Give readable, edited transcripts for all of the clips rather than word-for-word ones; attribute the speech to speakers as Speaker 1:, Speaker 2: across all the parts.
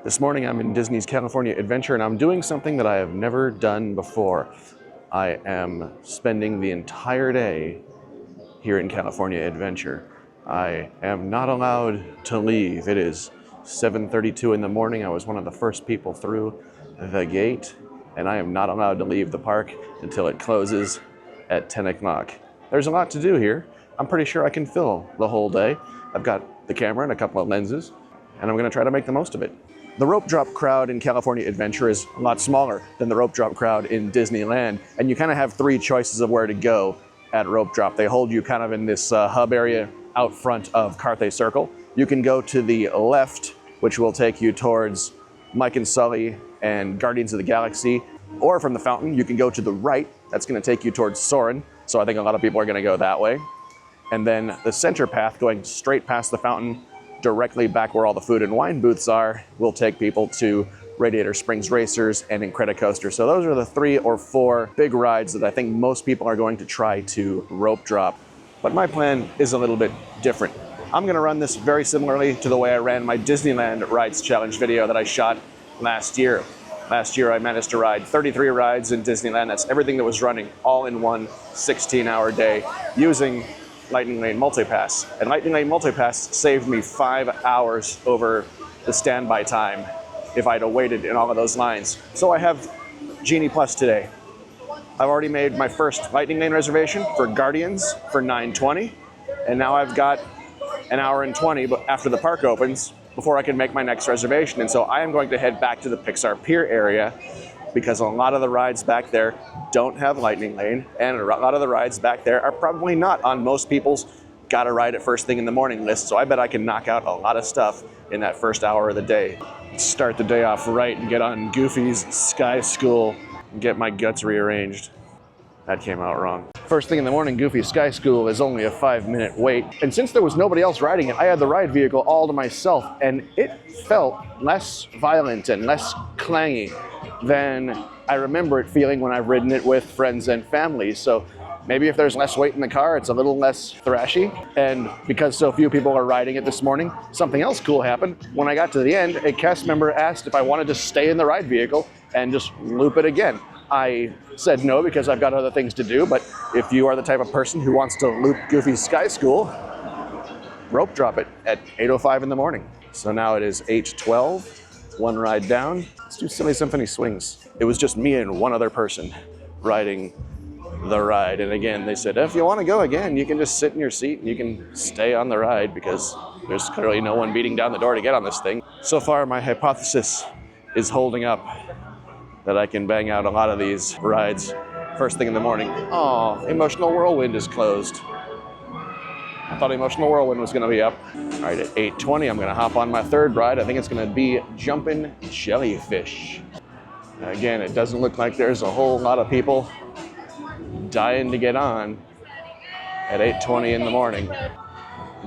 Speaker 1: This morning I'm in Disney's California Adventure and I'm doing something that I have never done before. I am spending the entire day here in California Adventure. I am not allowed to leave. It is 7:32 in the morning. I was one of the first people through the gate, and I am not allowed to leave the park until it closes at 10 o'clock. There's a lot to do here. I'm pretty sure I can fill the whole day. I've got the camera and a couple of lenses, and I'm gonna try to make the most of it. The rope drop crowd in California Adventure is a lot smaller than the rope drop crowd in Disneyland, and you kind of have three choices of where to go at rope drop. They hold you kind of in this hub area out front of Carthay Circle. You can go to the left, which will take you towards Mike and Sully and Guardians of the Galaxy, or from the fountain, you can go to the right. That's going to take you towards Soarin', so I think a lot of people are going to go that way. And then the center path going straight past the fountain, directly back where all the food and wine booths are, will take people to Radiator Springs Racers and Incredicoaster. So those are the 3 or 4 big rides that I think most people are going to try to rope drop. But my plan is a little bit different. I'm gonna run this very similarly to the way I ran my Disneyland Rides Challenge video that I shot last year. Last year I managed to ride 33 rides in Disneyland. That's everything that was running all in one 16-hour day using Lightning Lane Multipass. And Lightning Lane Multipass saved me 5 hours over the standby time if I'd have waited in all of those lines. So I have Genie Plus today. I've already made my first Lightning Lane reservation for Guardians for 9:20, and now I've got an hour and 20 after the park opens before I can make my next reservation. And so I am going to head back to the Pixar Pier area because a lot of the rides back there don't have Lightning Lane, and a lot of the rides back there are probably not on most people's gotta ride it first thing in the morning list. So I bet I can knock out a lot of stuff in that first hour of the day. Start the day off right and get on Goofy's Sky School and get my guts rearranged. That came out wrong. First thing in the morning, Goofy's Sky School is only a 5-minute wait. And since there was nobody else riding it, I had the ride vehicle all to myself, and it felt less violent and less clangy than I remember it feeling when I've ridden it with friends and family. So maybe if there's less weight in the car, it's a little less thrashy. And because so few people are riding it this morning, something else cool happened. When I got to the end, a cast member asked if I wanted to stay in the ride vehicle and just loop it again. I said no because I've got other things to do, but if you are the type of person who wants to loop Goofy's Sky School, rope drop it at 8:05 in the morning. So now it is 8:12, one ride down. Let's do Silly Symphony Swings. It was just me and one other person riding the ride. And again, they said, if you want to go again, you can just sit in your seat and you can stay on the ride because there's clearly no one beating down the door to get on this thing. So far, my hypothesis is holding up that I can bang out a lot of these rides first thing in the morning. Oh, Emotional Whirlwind is closed. I thought Emotional Whirlwind was gonna be up. All right, at 8:20, I'm gonna hop on my third ride. I think it's gonna be Jumpin' Jellyfish. Again, it doesn't look like there's a whole lot of people dying to get on at 8:20 in the morning.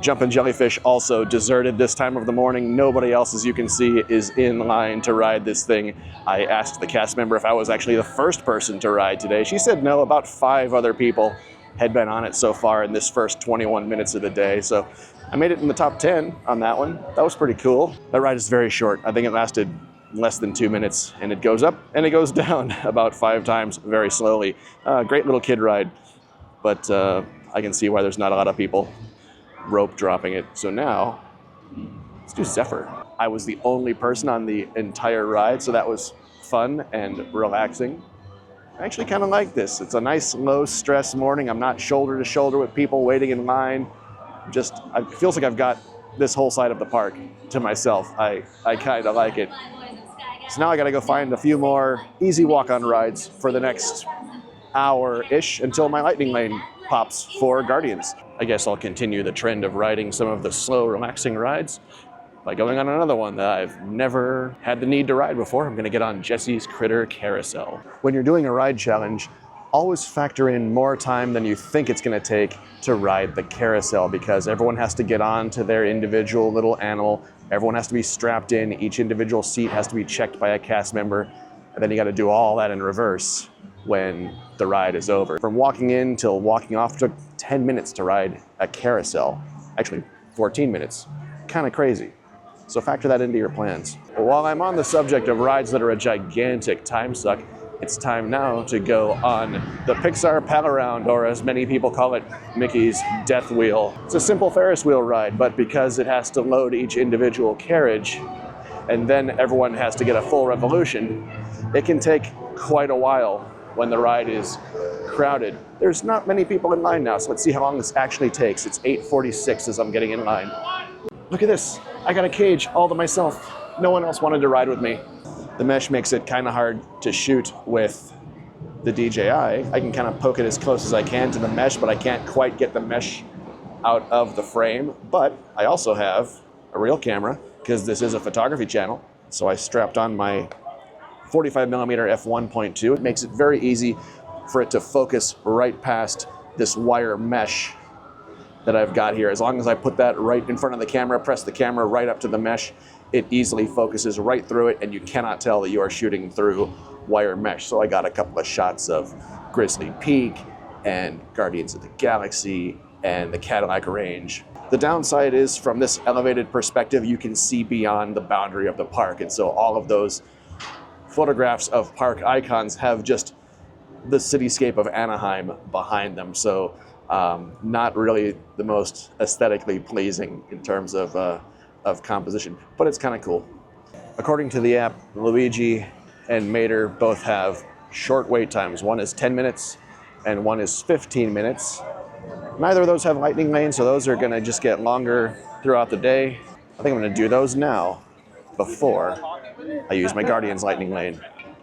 Speaker 1: Jumpin' Jellyfish also deserted this time of the morning. Nobody else, as you can see, is in line to ride this thing. I asked the cast member if I was actually the first person to ride today. She said no, about 5 other people had been on it so far in this first 21 minutes of the day. So I made it in the top 10 on that one. That was pretty cool. That ride is very short. I think it lasted less than 2 minutes, and it goes up and it goes down about 5 times very slowly. Great little kid ride, but I can see why there's not a lot of people rope dropping it. So now let's do Zephyr. I was the only person on the entire ride, so that was fun and relaxing. I actually kind of like this. It's a nice low stress morning. I'm not shoulder to shoulder with people waiting in line. It feels like I've got this whole side of the park to myself. I kind of like it. So now I gotta go find a few more easy walk-on rides for the next hour-ish until my Lightning Lane pops for Guardians. I guess I'll continue the trend of riding some of the slow, relaxing rides by going on another one that I've never had the need to ride before. I'm gonna get on Jesse's Critter Carousel. When you're doing a ride challenge, always factor in more time than you think it's gonna take to ride the carousel because everyone has to get on to their individual little animal. Everyone has to be strapped in. Each individual seat has to be checked by a cast member. And then you gotta do all that in reverse when the ride is over. From walking in till walking off took 10 minutes to ride a carousel. Actually, 14 minutes. Kind of crazy. So factor that into your plans. While I'm on the subject of rides that are a gigantic time suck, it's time now to go on the Pixar Pal-Around, or as many people call it, Mickey's Death Wheel. It's a simple Ferris wheel ride, but because it has to load each individual carriage, and then everyone has to get a full revolution, it can take quite a while when the ride is crowded. There's not many people in line now, so let's see how long this actually takes. It's 8:46 as I'm getting in line. Look at this, I got a cage all to myself. No one else wanted to ride with me. The mesh makes it kind of hard to shoot with the DJI. I can kind of poke it as close as I can to the mesh, but I can't quite get the mesh out of the frame. But I also have a real camera, because this is a photography channel. So I strapped on my 45mm f1.2. It makes it very easy for it to focus right past this wire mesh that I've got here. As long as I put that right in front of the camera, press the camera right up to the mesh, it easily focuses right through it, and you cannot tell that you are shooting through wire mesh. So I got a couple of shots of Grizzly Peak and Guardians of the Galaxy and the Cadillac Range. The downside is, from this elevated perspective, you can see beyond the boundary of the park, and so all of those photographs of park icons have just the cityscape of Anaheim behind them. So not really the most aesthetically pleasing in terms of composition, but it's kind of cool. According to the app, Luigi and Mater both have short wait times. One is 10 minutes and one is 15 minutes. Neither of those have lightning lanes, so those are gonna just get longer throughout the day. I think I'm gonna do those now before I use my Guardians lightning lane.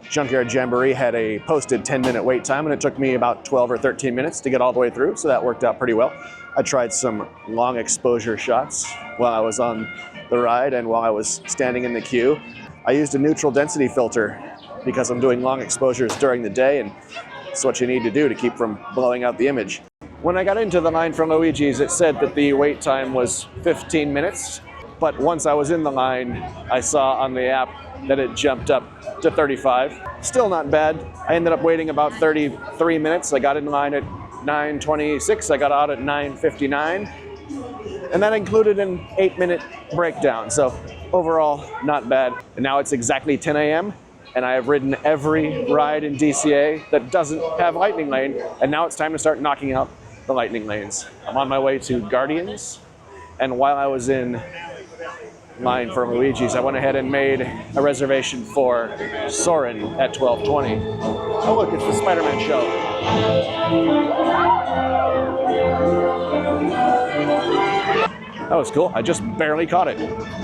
Speaker 1: Junkyard Jamboree had a posted 10-minute wait time, and it took me about 12 or 13 minutes to get all the way through, so that worked out pretty well. I tried some long exposure shots while I was on the ride and while I was standing in the queue. I used a neutral density filter because I'm doing long exposures during the day, and it's what you need to do to keep from blowing out the image. When I got into the line for Luigi's, it said that the wait time was 15 minutes, but once I was in the line, I saw on the app that it jumped up to 35. Still not bad. I ended up waiting about 33 minutes. I got in line at 9:26. I got out at 9:59. And that included an 8-minute breakdown. So overall, not bad. And now it's exactly 10 a.m. and I have ridden every ride in DCA that doesn't have lightning lane. And now it's time to start knocking out the lightning lanes. I'm on my way to Guardians. And while I was in line for Luigi's, I went ahead and made a reservation for Soarin' at 12:20. Oh look, it's the Spider-Man show. That was cool. I just barely caught it.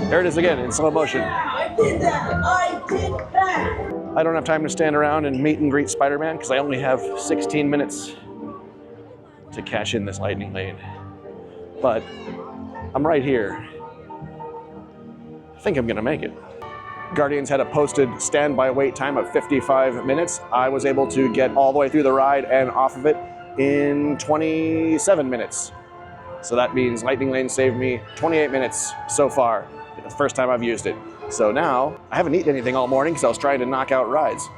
Speaker 1: There it is again in slow motion.
Speaker 2: I did that!
Speaker 1: I don't have time to stand around and meet and greet Spider-Man because I only have 16 minutes to cash in this lightning lane. But I'm right here. I think I'm gonna make it. Guardians had a posted standby wait time of 55 minutes. I was able to get all the way through the ride and off of it in 27 minutes. So that means lightning lane saved me 28 minutes so far. It's the first time I've used it. So now, I haven't eaten anything all morning because I was trying to knock out rides.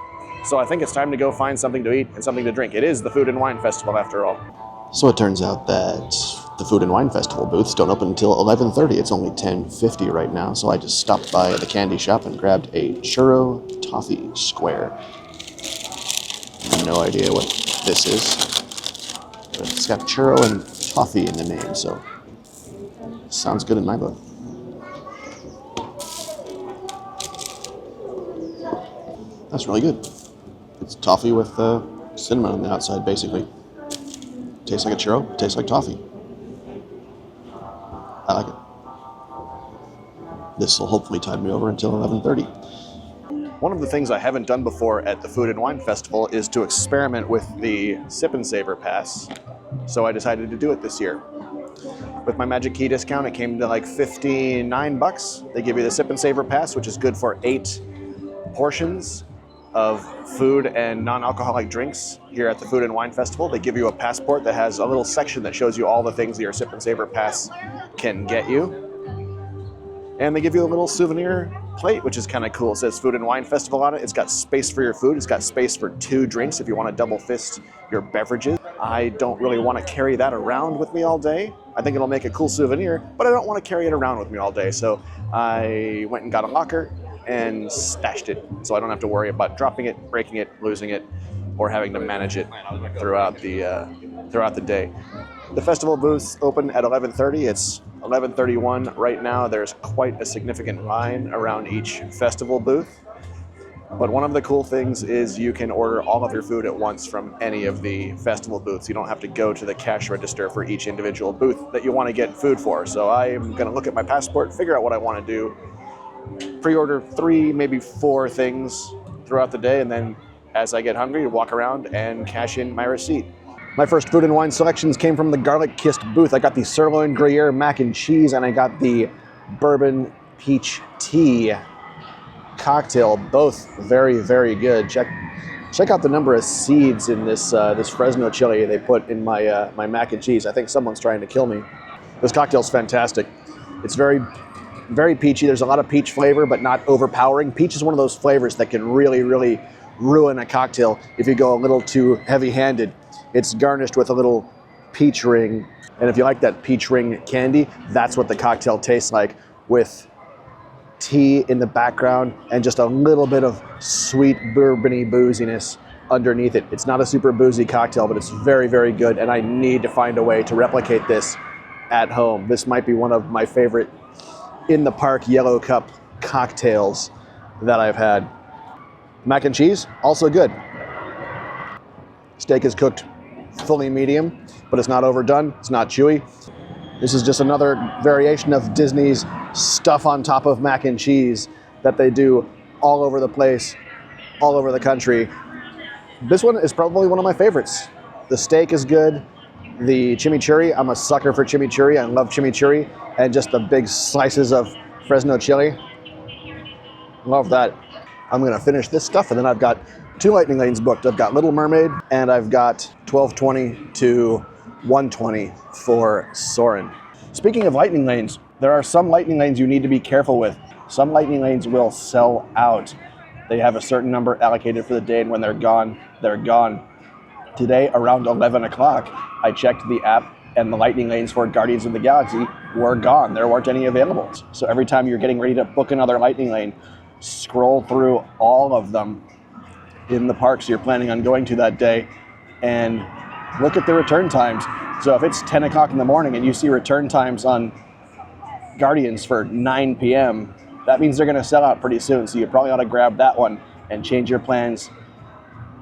Speaker 1: So I think it's time to go find something to eat and something to drink. It is the Food and Wine Festival after all. So it turns out that the Food and Wine Festival booths don't open until 11:30. It's only 10:50 right now, so I just stopped by the candy shop and grabbed a churro toffee square. No idea what this is, but it's got churro and toffee in the name, so sounds good in my book. That's really good. It's toffee with cinnamon on the outside, basically. Tastes like a churro, tastes like toffee. I like it. This will hopefully tide me over until 11:30. One of the things I haven't done before at the Food and Wine Festival is to experiment with the Sip and Savor Pass. So I decided to do it this year. With my Magic Key discount, it came to like 59 bucks. They give you the Sip and Savor Pass, which is good for 8 portions of food and non-alcoholic drinks here at the Food and Wine Festival. They give you a passport that has a little section that shows you all the things that your Sip and Savor Pass can get you. And they give you a little souvenir plate, which is kind of cool. It says Food and Wine Festival on it. It's got space for your food. It's got space for 2 drinks if you want to double fist your beverages. I don't really want to carry that around with me all day. I think it'll make a cool souvenir, but I don't want to carry it around with me all day. So I went and got a locker and stashed it so I don't have to worry about dropping it, breaking it, losing it, or having to manage it throughout the day. The festival booths open at 11:30. It's 11:31 right now. There's quite a significant line around each festival booth. But one of the cool things is you can order all of your food at once from any of the festival booths. You don't have to go to the cash register for each individual booth that you want to get food for. So I'm going to look at my passport, figure out what I want to do, pre-order 3, maybe 4 things throughout the day, and then as I get hungry, walk around and cash in my receipt. My first food and wine selections came from the Garlic Kissed booth. I got the Sirloin Gruyere mac and cheese, and I got the Bourbon Peach Tea cocktail. Both very, very good. Check out the number of seeds in this this Fresno chili they put in my my mac and cheese. I think someone's trying to kill me. This cocktail's fantastic. It's very, very peachy. There's a lot of peach flavor, but not overpowering. Peach is one of those flavors that can really, really ruin a cocktail if you go a little too heavy-handed. It's garnished with a little peach ring, and if you like that peach ring candy, that's what the cocktail tastes like, with tea in the background and just a little bit of sweet bourbony booziness underneath it. It's not a super boozy cocktail, but it's very, very good, and I need to find a way to replicate this at home. This might be one of my favorite in the park yellow cup cocktails that I've had. Mac and cheese, also good. Steak is cooked fully medium, but it's not overdone, it's not chewy. This is just another variation of Disney's stuff on top of mac and cheese that they do all over the place, all over the country. This one is probably one of my favorites. The steak is good. The chimichurri, I'm a sucker for chimichurri. I love chimichurri. And just the big slices of Fresno chili. Love that. I'm gonna finish this stuff, and then I've got 2 lightning lanes booked. I've got Little Mermaid, and I've got 12:20 to 1:20 for Soarin'. Speaking of lightning lanes, there are some lightning lanes you need to be careful with. Some lightning lanes will sell out. They have a certain number allocated for the day, and when they're gone, they're gone. Today, around 11 o'clock, I checked the app, and the lightning lanes for Guardians of the Galaxy were gone. There weren't any available. So every time you're getting ready to book another lightning lane, scroll through all of them in the parks you're planning on going to that day and look at the return times. So if it's 10 o'clock in the morning and you see return times on Guardians for 9 p.m., that means they're going to sell out pretty soon. So you probably ought to grab that one and change your plans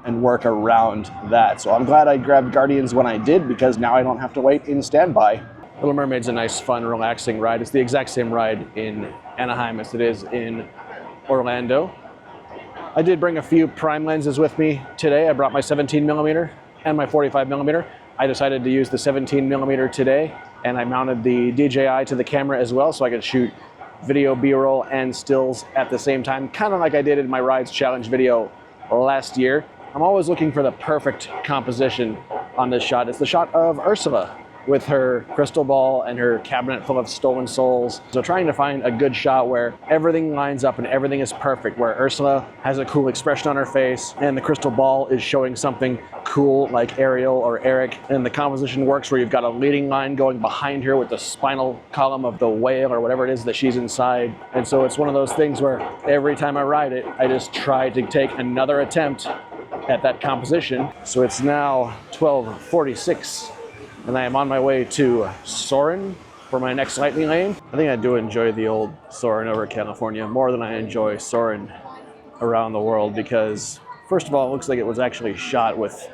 Speaker 1: and work around that. So I'm glad I grabbed Guardians when I did, because now I don't have to wait in standby. Little Mermaid's a nice, fun, relaxing ride. It's the exact same ride in Anaheim as it is in Orlando. I did bring a few prime lenses with me today. I brought my 17mm and my 45mm. I decided to use the 17mm today, and I mounted the DJI to the camera as well, so I could shoot video, B-roll, and stills at the same time, kind of like I did in my Rides Challenge video last year. I'm always looking for the perfect composition on this shot. It's the shot of Ursula with her crystal ball and her cabinet full of stolen souls. So trying to find a good shot where everything lines up and everything is perfect, where Ursula has a cool expression on her face and the crystal ball is showing something cool like Ariel or Eric, and the composition works where you've got a leading line going behind her with the spinal column of the whale or whatever it is that she's inside. And so it's one of those things where every time I ride it, I just try to take another attempt at that composition. So it's now 12:46. And I am on my way to Soarin' for my next lightning lane. I think I do enjoy the old Soarin' over California more than I enjoy Soarin' around the world, because first of all, it looks like it was actually shot with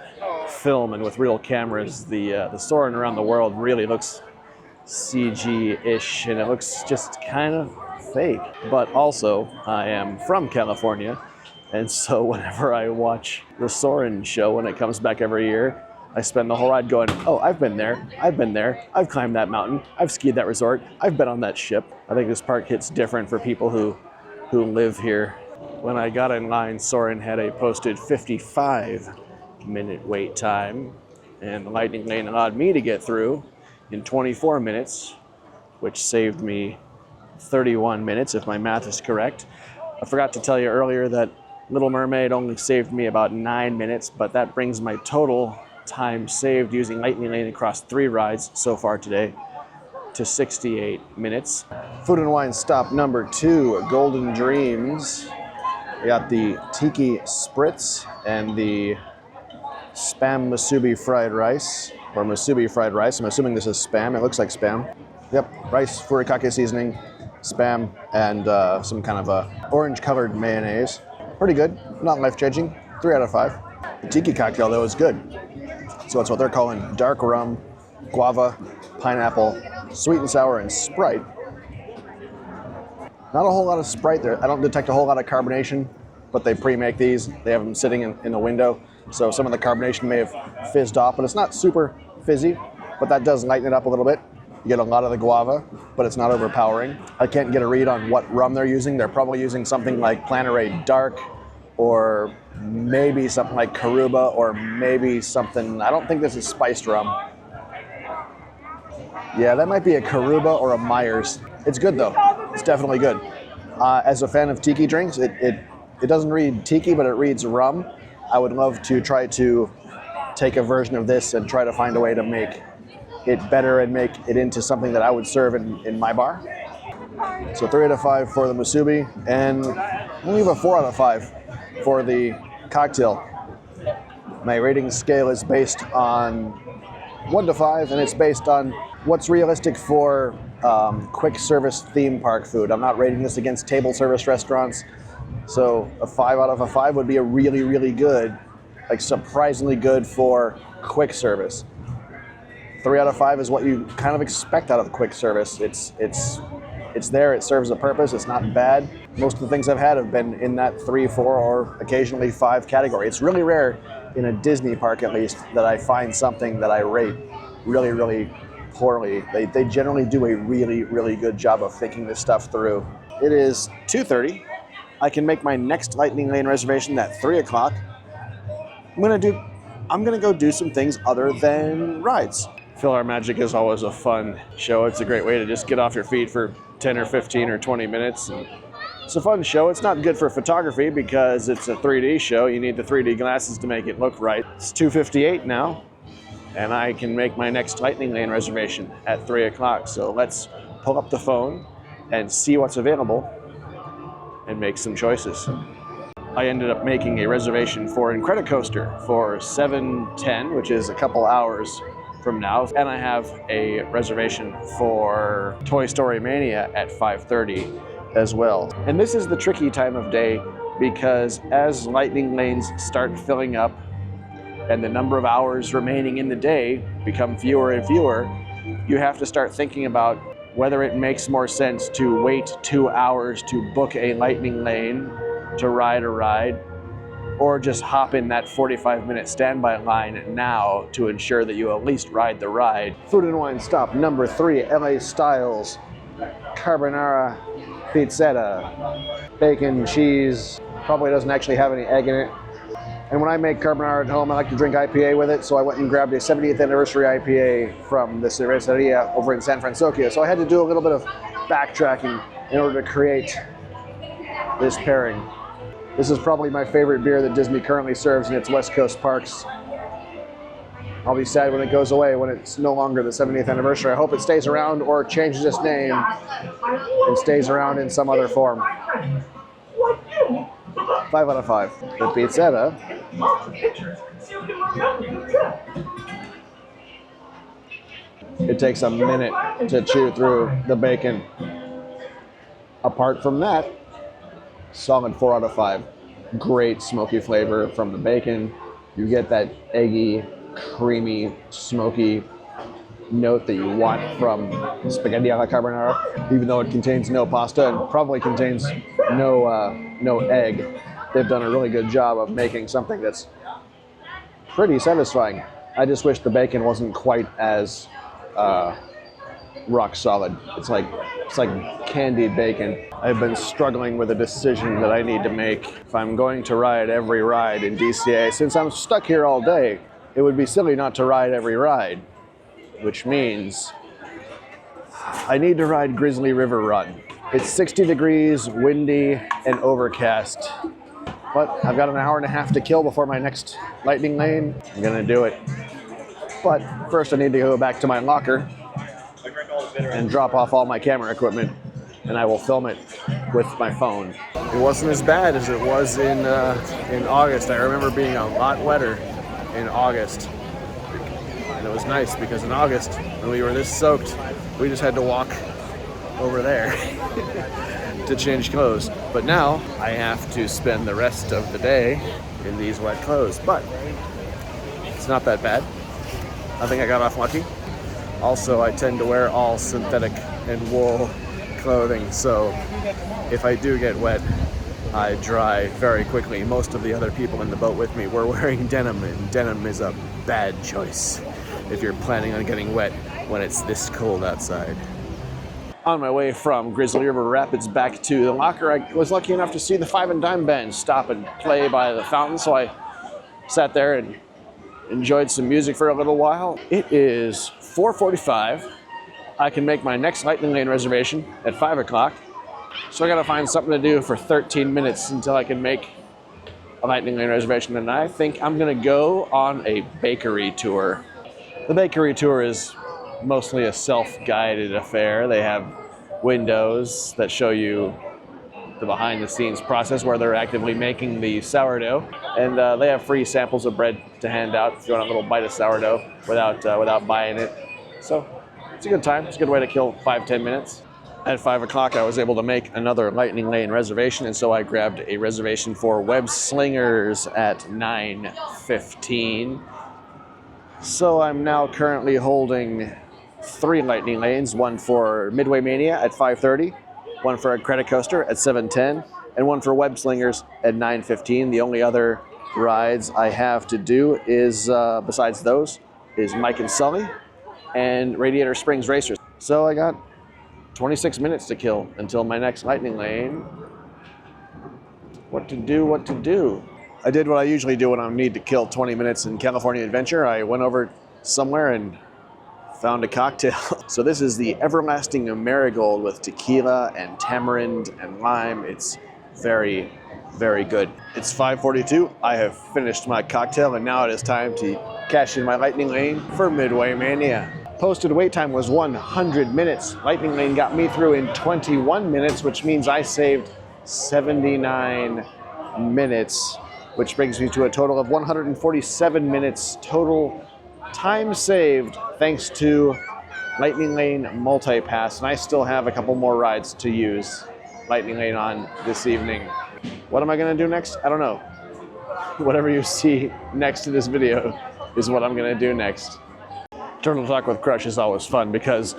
Speaker 1: film and with real cameras. The Soarin' around the world really looks CG-ish, and it looks just kind of fake. But also, I am from California, and so whenever I watch the Soarin' show when it comes back every year, I spend the whole ride going, oh, I've been there, I've climbed that mountain, I've skied that resort, I've been on that ship. I think this park hits different for people who live here. When I got in line, Soarin' had a posted 55-minute wait time, and the lightning lane allowed me to get through in 24 minutes, which saved me 31 minutes if my math is correct. I forgot to tell you earlier that Little Mermaid only saved me about 9 minutes, but that brings my total time saved using lightning lane across 3 rides so far today to 68 minutes. Food and wine stop number 2, Golden Dreams. We got the Tiki Spritz and the Spam Musubi fried rice, or Musubi fried rice. I'm assuming this is Spam. It looks like Spam. Yep, rice, furikake seasoning, Spam, and some kind of a orange-colored mayonnaise. Pretty good, not life-changing. 3 out of 5. The Tiki cocktail, though, is good. So that's what they're calling dark rum, guava, pineapple, sweet and sour, and Sprite. Not a whole lot of Sprite there. I don't detect a whole lot of carbonation, but they pre-make these. They have them sitting in the window, so some of the carbonation may have fizzed off, but it's not super fizzy, but that does lighten it up a little bit. You get a lot of the guava, but it's not overpowering. I can't get a read on what rum they're using. They're probably using something like Panerai Dark, or maybe something like Karuba, or maybe something, I don't think this is spiced rum. Yeah, that might be a Karuba or a Myers. It's good though, it's definitely good. As a fan of tiki drinks, it doesn't read tiki, but it reads rum. I would love to try to take a version of this and try to find a way to make it better and make it into something that I would serve in my bar. So 3 out of 5 for the Musubi, and I'll leave a 4 out of 5 for the cocktail. My rating scale is based on 1 to 5, and it's based on what's realistic for quick service theme park food. I'm not rating this against table service restaurants, so a 5 out of a 5 would be a really, really good, like surprisingly good for quick service. 3 out of 5 is what you kind of expect out of quick service. It's there, it serves a purpose, it's not bad. Most of the things I've had have been in that 3, 4, or occasionally 5 category. It's really rare, in a Disney park at least, that I find something that I rate really, really poorly. They generally do a really, really good job of thinking this stuff through. It is 2:30. I can make my next Lightning Lane reservation at 3 o'clock. I'm gonna go do some things other than rides. PhilharMagic is always a fun show. It's a great way to just get off your feet for 10 or 15 or 20 minutes. It's a fun show. It's not good for photography because it's a 3D show. You need the 3D glasses to make it look right. It's 2:58 now, and I can make my next Lightning Lane reservation at 3 o'clock. So let's pull up the phone and see what's available and make some choices. I ended up making a reservation for Incredicoaster for 7:10, which is a couple hours from now, and I have a reservation for Toy Story Mania at 5:30 as well. And this is the tricky time of day because as Lightning Lanes start filling up and the number of hours remaining in the day become fewer and fewer, you have to start thinking about whether it makes more sense to wait 2 hours to book a Lightning Lane to ride a ride, or just hop in that 45-minute standby line now to ensure that you at least ride the ride. Food and wine stop number 3, LA Styles Carbonara Pizzetta. Bacon, cheese, probably doesn't actually have any egg in it. And when I make carbonara at home, I like to drink IPA with it, so I went and grabbed a 70th anniversary IPA from the Cerveceria over in San Francisco. So I had to do a little bit of backtracking in order to create this pairing. This is probably my favorite beer that Disney currently serves in its West Coast parks. I'll be sad when it goes away, when it's no longer the 70th anniversary. I hope it stays around or changes its name and stays around in some other form. 5 out of 5. The Pizzetta. It takes a minute to chew through the bacon. Apart from that, solid 4 out of 5. Great smoky flavor from the bacon. You get that eggy, creamy, smoky note that you want from spaghetti alla carbonara, even though it contains no pasta and probably contains no egg. They've done a really good job of making something that's pretty satisfying. I just wish the bacon wasn't quite as rock solid. It's like candied bacon. I've been struggling with a decision that I need to make. If I'm going to ride every ride in DCA, since I'm stuck here all day, it would be silly not to ride every ride, which means I need to ride Grizzly River Run. It's 60 degrees, windy, and overcast. But I've got an hour and a half to kill before my next Lightning Lane. I'm gonna do it. But first I need to go back to my locker and drop off all my camera equipment, and I will film it with my phone. It wasn't as bad as it was in August. I remember being a lot wetter in August. And it was nice because in August, when we were this soaked, we just had to walk over there to change clothes. But now I have to spend the rest of the day in these wet clothes. But it's not that bad. I think I got off lucky. Also, I tend to wear all synthetic and wool clothing, so if I do get wet, I dry very quickly. Most of the other people in the boat with me were wearing denim, and denim is a bad choice if you're planning on getting wet when it's this cold outside. On my way from Grizzly River Rapids back to the locker, I was lucky enough to see the Five and Dime Band stop and play by the fountain, so I sat there and enjoyed some music for a little while. It is 4:45. I can make my next Lightning Lane reservation at 5 o'clock. So I gotta find something to do for 13 minutes until I can make a Lightning Lane reservation. And I think I'm gonna go on a bakery tour. The bakery tour is mostly a self-guided affair. They have windows that show you the behind the scenes process where they're actively making the sourdough. And they have free samples of bread to hand out if you want a little bite of sourdough without buying it. So it's a good time. It's a good way to kill 5-10 minutes. At 5 o'clock, I was able to make another Lightning Lane reservation, and so I grabbed a reservation for Web Slingers at 9:15. So I'm now currently holding 3 Lightning Lanes, one for Midway Mania at 5:30, one for a Credit Coaster at 7:10, and one for Web Slingers at 9:15. The only other rides I have to do is, besides those, is Mike and Sully and Radiator Springs Racers. So I got 26 minutes to kill until my next Lightning Lane. What to do? I did what I usually do when I need to kill 20 minutes in California Adventure. I went over somewhere and found a cocktail. So this is the Everlasting Marigold with tequila and tamarind and lime. It's very, very good. It's 5:42. I have finished my cocktail, and now it is time to cash in my Lightning Lane for Midway Mania. Posted wait time was 100 minutes. Lightning Lane got me through in 21 minutes, which means I saved 79 minutes, which brings me to a total of 147 minutes total time saved thanks to Lightning Lane Multi-Pass. And I still have a couple more rides to use Lightning Lane on this evening. What am I gonna do next? I don't know. Whatever you see next to this video is what I'm gonna do next. Turtle Talk with Crush is always fun because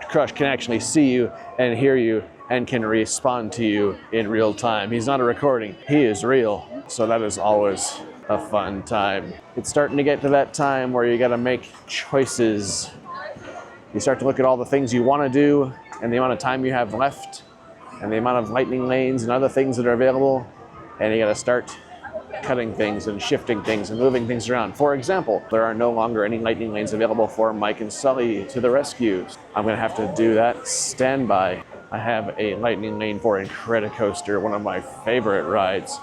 Speaker 1: Crush can actually see you and hear you and can respond to you in real time. He's not a recording, he is real. So that is always a fun time. It's starting to get to that time where you gotta make choices. You start to look at all the things you wanna do and the amount of time you have left and the amount of Lightning Lanes and other things that are available, and you gotta start cutting things and shifting things and moving things around. For example, there are no longer any Lightning Lanes available for Mike and Sully to the rescue. I'm gonna have to do that standby. I have a Lightning Lane for Incredicoaster, one of my favorite rides,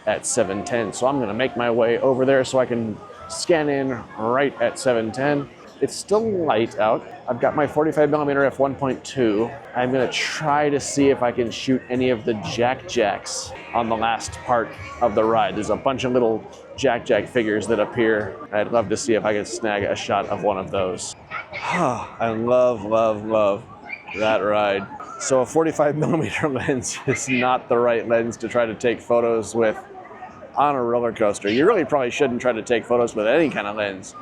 Speaker 1: at 7:10. So I'm gonna make my way over there so I can scan in right at 7:10. It's still light out. I've got my 45mm f1.2. I'm gonna try to see if I can shoot any of the Jack Jacks on the last part of the ride. There's a bunch of little Jack Jack figures that appear. I'd love to see if I could snag a shot of one of those. I love, love, love that ride. So a 45mm lens is not the right lens to try to take photos with on a roller coaster. You really probably shouldn't try to take photos with any kind of lens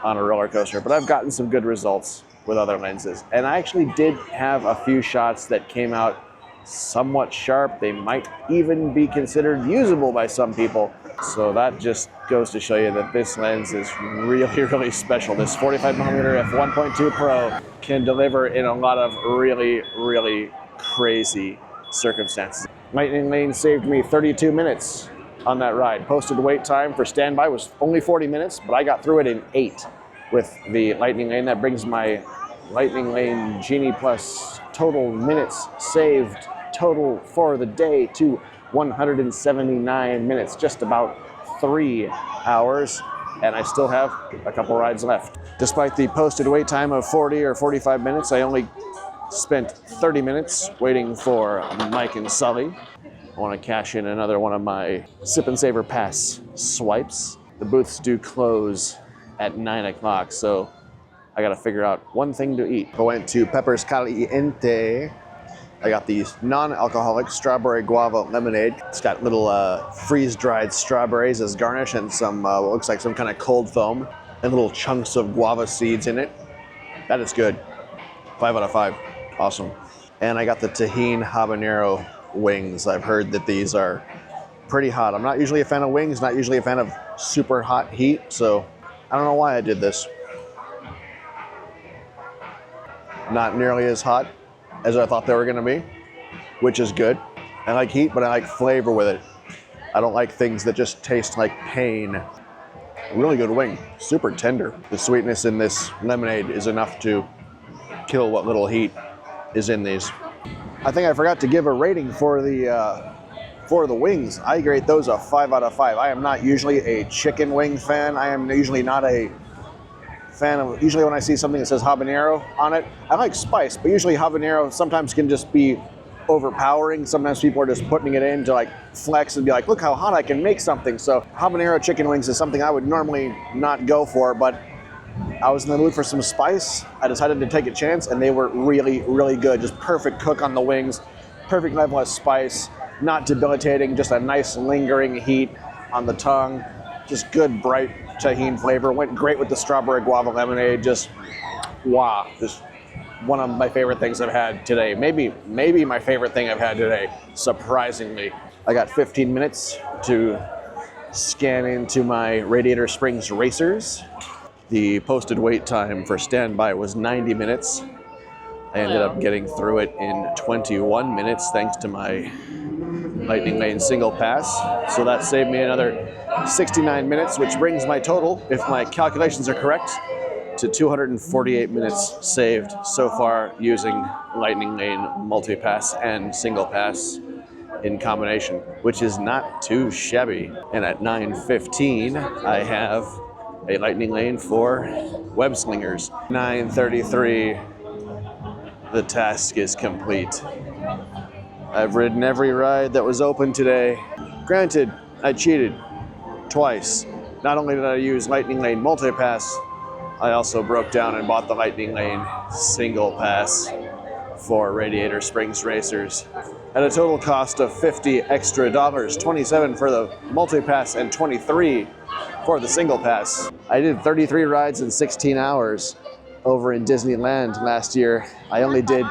Speaker 1: on a roller coaster, but I've gotten some good results with other lenses. And I actually did have a few shots that came out somewhat sharp. They might even be considered usable by some people. So that just goes to show you that this lens is really, really special. This 45mm f1.2 Pro can deliver in a lot of really, really crazy circumstances. Lightning Lane saved me 32 minutes on that ride. Posted wait time for standby was only 40 minutes, but I got through it in 8 with the Lightning Lane. That brings my Lightning Lane Genie Plus total minutes saved total for the day to 179 minutes, just about 3 hours, and I still have a couple rides left. Despite the posted wait time of 40 or 45 minutes, I only Spent 30 minutes waiting for Mike and Sully. I want to cash in another one of my Sip and Savor Pass swipes. The booths do close at 9 o'clock, so I gotta figure out one thing to eat. I went to Pepper's Caliente. I got the non-alcoholic strawberry guava lemonade. It's got little freeze-dried strawberries as garnish and some what looks like some kind of cold foam and little chunks of guava seeds in it. That is good. 5 out of 5. Awesome. And I got the Tajin habanero wings. I've heard that these are pretty hot. I'm not usually a fan of wings, not usually a fan of super hot heat, so I don't know why I did this. Not nearly as hot as I thought they were gonna be, which is good. I like heat, but I like flavor with it. I don't like things that just taste like pain. Really good wing, super tender. The sweetness in this lemonade is enough to kill what little heat is in these. I think I forgot to give a rating for the wings. I rate those a 5 out of 5. I am not usually a chicken wing fan. I am usually not a fan of, usually when I see something that says habanero on it, I like spice, but usually habanero sometimes can just be overpowering. Sometimes people are just putting it in to like flex and be like, look how hot I can make something. So habanero chicken wings is something I would normally not go for, but I was in the mood for some spice. I decided to take a chance and they were really, really good. Just perfect cook on the wings, perfect level of spice, not debilitating, just a nice lingering heat on the tongue. Just good, bright Tajin flavor. Went great with the strawberry guava lemonade. Just, wow. Just one of my favorite things I've had today. Maybe my favorite thing I've had today, surprisingly. I got 15 minutes to scan into my Radiator Springs Racers. The posted wait time for standby was 90 minutes. I ended up getting through it in 21 minutes thanks to my Lightning Lane single pass. So that saved me another 69 minutes, which brings my total, if my calculations are correct, to 248 minutes saved so far using Lightning Lane multi-pass and single pass in combination, which is not too shabby. And at 9:15, I have a Lightning Lane for Web Slingers. 9:33, the task is complete. I've ridden every ride that was open today. Granted, I cheated twice. Not only did I use Lightning Lane multi-pass, I also broke down and bought the Lightning Lane single pass for Radiator Springs Racers at a total cost of $50 extra, $27 for the multi-pass and $23 for the single pass. I did 33 rides in 16 hours over in Disneyland last year. I only did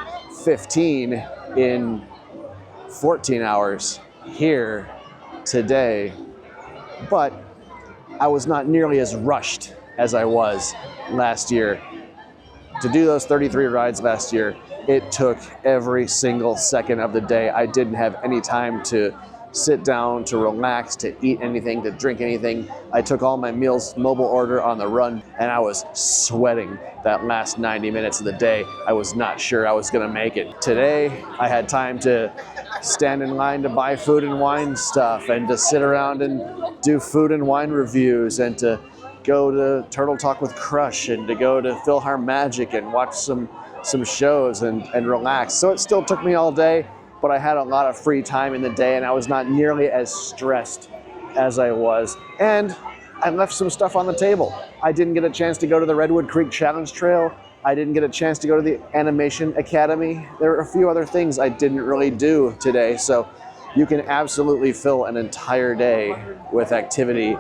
Speaker 1: 15 in 14 hours here today, but I was not nearly as rushed as I was last year. To do those 33 rides last year, it took every single second of the day. I didn't have any time to sit down, to relax, to eat anything, to drink anything. I took all my meals mobile order on the run, and I was sweating that last 90 minutes of the day. I was not sure I was gonna make it. Today, I had time to stand in line to buy food and wine stuff, and to sit around and do food and wine reviews, and to go to Turtle Talk with Crush, and to go to PhilharMagic and watch some shows and relax. So it still took me all day, but I had a lot of free time in the day and I was not nearly as stressed as I was. And I left some stuff on the table. I didn't get a chance to go to the Redwood Creek Challenge Trail. I didn't get a chance to go to the Animation Academy. There are a few other things I didn't really do today. So you can absolutely fill an entire day with activity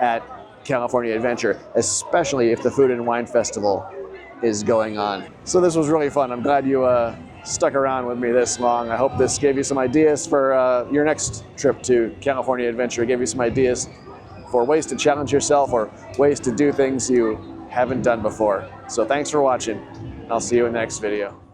Speaker 1: at California Adventure, especially if the Food and Wine Festival is going on. So this was really fun. I'm glad you stuck around with me this long. I hope this gave you some ideas for your next trip to California Adventure. It gave you some ideas for ways to challenge yourself or ways to do things you haven't done before. So thanks for watching. I'll see you in the next video.